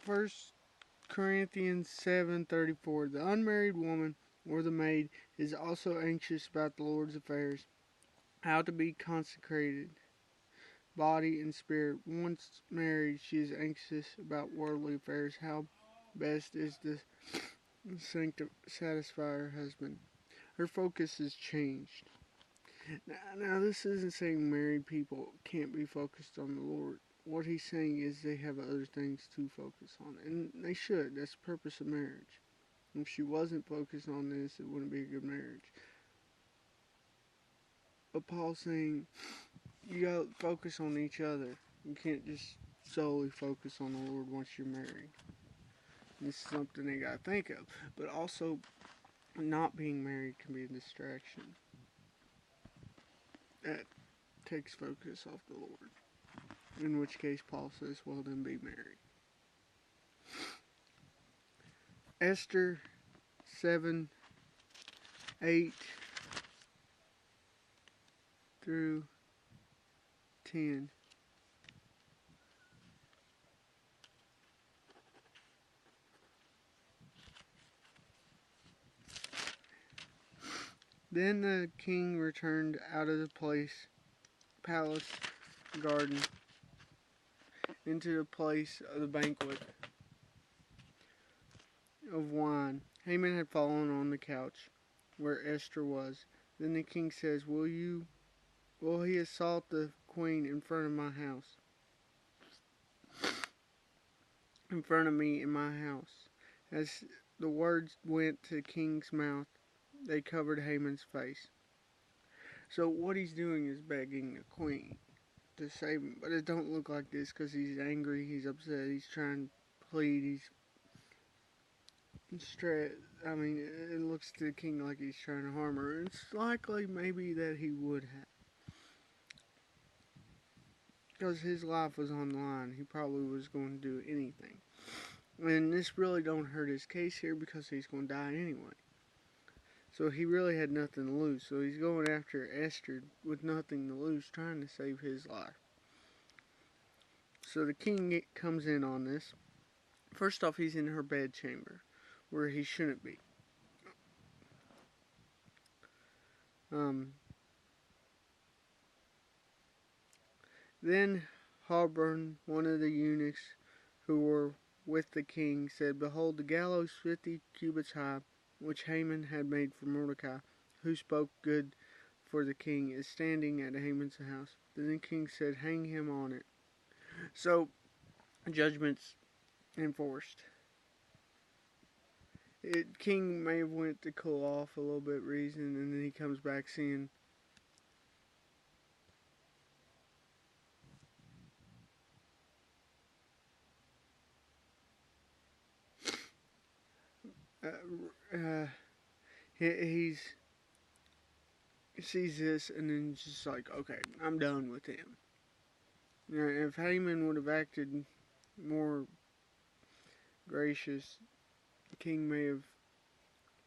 First Corinthians 7:34. The unmarried woman or the maid is also anxious about the Lord's affairs, how to be consecrated, body and spirit. Once married, she is anxious about worldly affairs, how best is to satisfy her husband. Her focus has changed. Now, this isn't saying married people can't be focused on the Lord. What he's saying is they have other things to focus on, and they should. That's the purpose of marriage. If she wasn't focused on this, it wouldn't be a good marriage. But Paul's saying you gotta focus on each other. You can't just solely focus on the Lord once you're married. This is something they gotta think of. But also, not being married can be a distraction. That takes focus off the Lord. In which case, Paul says, well, then be married. Esther 7:8 through 10. Then the king returned out of the palace garden, into the place of the banquet of wine. Haman had fallen on the couch where Esther was. Then the king says, Will he assault the queen in front of my house? In front of me in my house. As the words went to the king's mouth, they covered Haman's face. So what he's doing is begging the queen to save him. But it don't look like this because he's angry, he's upset, he's trying to plead, he's stressed. I mean, it looks to the king like he's trying to harm her. It's likely maybe that he would have. Because his life was on the line. He probably was going to do anything. And this really don't hurt his case here because he's going to die anyway. So he really had nothing to lose. So he's going after Esther with nothing to lose, trying to save his life. So the king comes in on this. First off, he's in her bedchamber, where he shouldn't be. Then Harbon, one of the eunuchs who were with the king, said, Behold, the gallows 50 cubits high, which Haman had made for Mordecai, who spoke good for the king, is standing at Haman's house. Then the king said, Hang him on it. So, judgment's enforced. King may have went to cool off a little bit reason, and then he comes back seeing he sees this, and then just like, okay, I'm done with him. Now, if Haman would have acted more gracious, the king may have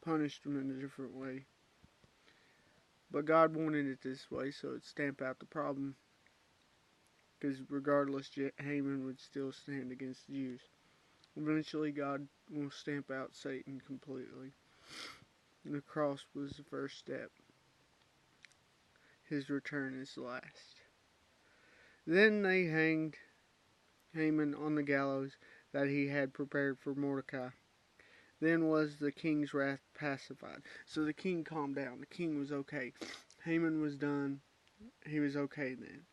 punished him in a different way. But God wanted it this way, so it stamped out the problem. Because regardless, Haman would still stand against the Jews. Eventually, God will stamp out Satan completely. And the cross was the first step. His return is the last. Then they hanged Haman on the gallows that he had prepared for Mordecai. Then was the king's wrath pacified. So the king calmed down. The king was okay. Haman was done. He was okay then.